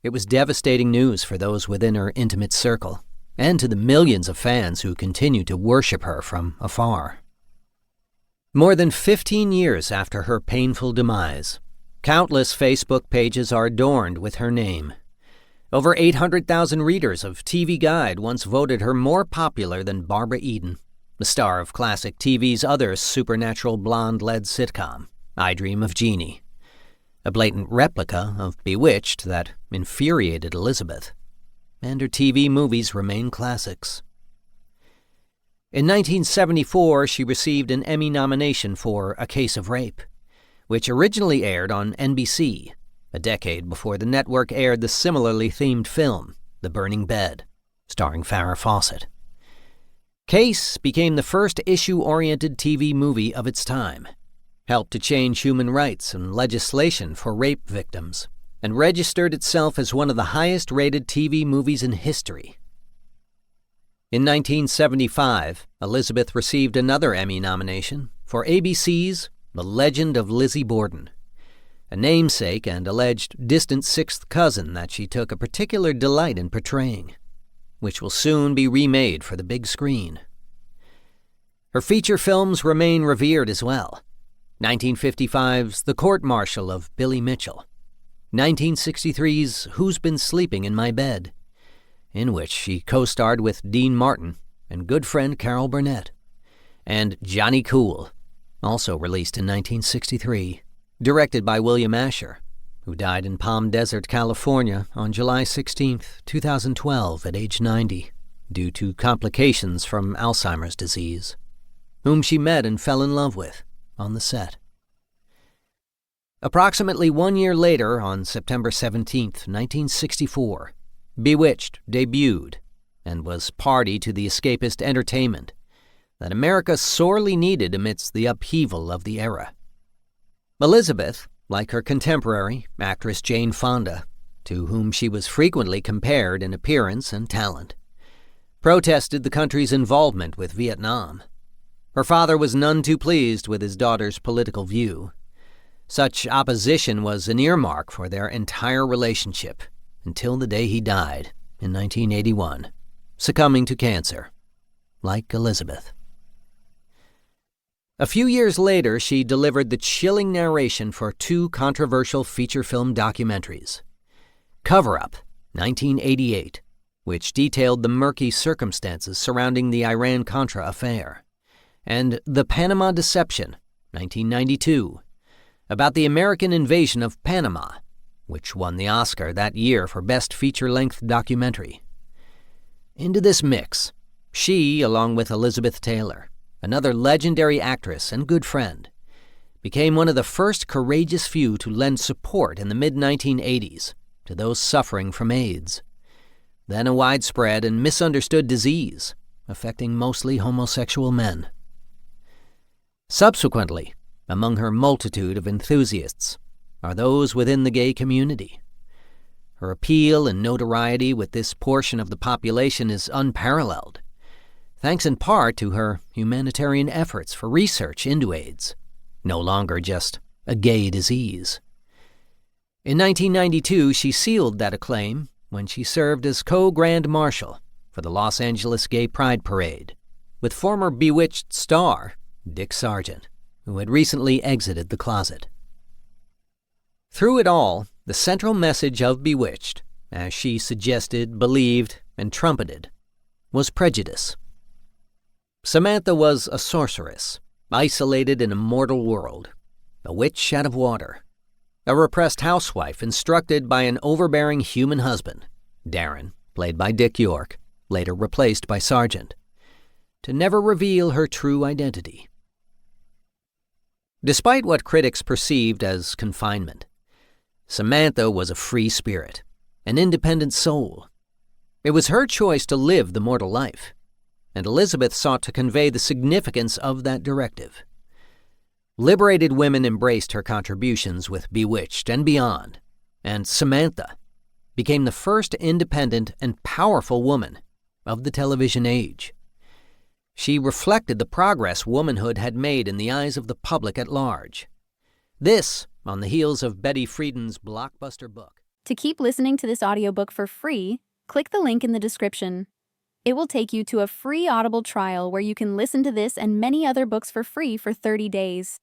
It was devastating news for those within her intimate circle, and to the millions of fans who continued to worship her from afar. More than 15 years after her painful demise, countless Facebook pages are adorned with her name. Over 800,000 readers of TV Guide once voted her more popular than Barbara Eden, the star of classic TV's other supernatural blonde-led sitcom, I Dream of Jeannie, a blatant replica of Bewitched that infuriated Elizabeth, and her TV movies remain classics. In 1974, she received an Emmy nomination for A Case of Rape, which originally aired on NBC, a decade before the network aired the similarly themed film, The Burning Bed, starring Farrah Fawcett. Case became the first issue-oriented TV movie of its time, helped to change human rights and legislation for rape victims, and registered itself as one of the highest-rated TV movies in history. In 1975, Elizabeth received another Emmy nomination for ABC's The Legend of Lizzie Borden, a namesake and alleged distant sixth cousin that she took a particular delight in portraying, which will soon be remade for the big screen. Her feature films remain revered as well. 1955's The Court Martial of Billy Mitchell, 1963's Who's Been Sleeping in My Bed, in which she co-starred with Dean Martin and good friend Carol Burnett, and Johnny Cool, also released in 1963, directed by William Asher, who died in Palm Desert, California on July 16, 2012 at age 90, due to complications from Alzheimer's disease, whom she met and fell in love with on the set. Approximately 1 year later, on September 17, 1964, Bewitched debuted and was party to the escapist entertainment that America sorely needed amidst the upheaval of the era. Elizabeth, like her contemporary, actress Jane Fonda, to whom she was frequently compared in appearance and talent, protested the country's involvement with Vietnam. Her father was none too pleased with his daughter's political view. Such opposition was an earmark for their entire relationship until the day he died in 1981, succumbing to cancer, like Elizabeth. A few years later, she delivered the chilling narration for two controversial feature film documentaries, Cover Up, 1988, which detailed the murky circumstances surrounding the Iran-Contra affair, and The Panama Deception, 1992, about the American invasion of Panama, which won the Oscar that year for Best Feature-Length Documentary. Into this mix, she, along with Elizabeth Taylor, another legendary actress and good friend, became one of the first courageous few to lend support in the mid-1980s to those suffering from AIDS, then a widespread and misunderstood disease affecting mostly homosexual men. Subsequently, among her multitude of enthusiasts are those within the gay community. Her appeal and notoriety with this portion of the population is unparalleled, thanks in part to her humanitarian efforts for research into AIDS, no longer just a gay disease. In 1992, she sealed that acclaim when she served as co-Grand Marshal for the Los Angeles Gay Pride Parade, with former Bewitched star Dick Sargent, who had recently exited the closet. Through it all, the central message of Bewitched, as she suggested, believed, and trumpeted, was prejudice. Samantha was a sorceress, isolated in a mortal world, a witch out of water, a repressed housewife instructed by an overbearing human husband, Darren, played by Dick York, later replaced by Sargent, to never reveal her true identity. Despite what critics perceived as confinement, Samantha was a free spirit, an independent soul. It was her choice to live the mortal life, and Elizabeth sought to convey the significance of that directive. Liberated women embraced her contributions with Bewitched and beyond, and Samantha became the first independent and powerful woman of the television age. She reflected the progress womanhood had made in the eyes of the public at large. This, on the heels of Betty Friedan's blockbuster book. To keep listening to this audiobook for free, click the link in the description. It will take you to a free Audible trial where you can listen to this and many other books for free for 30 days.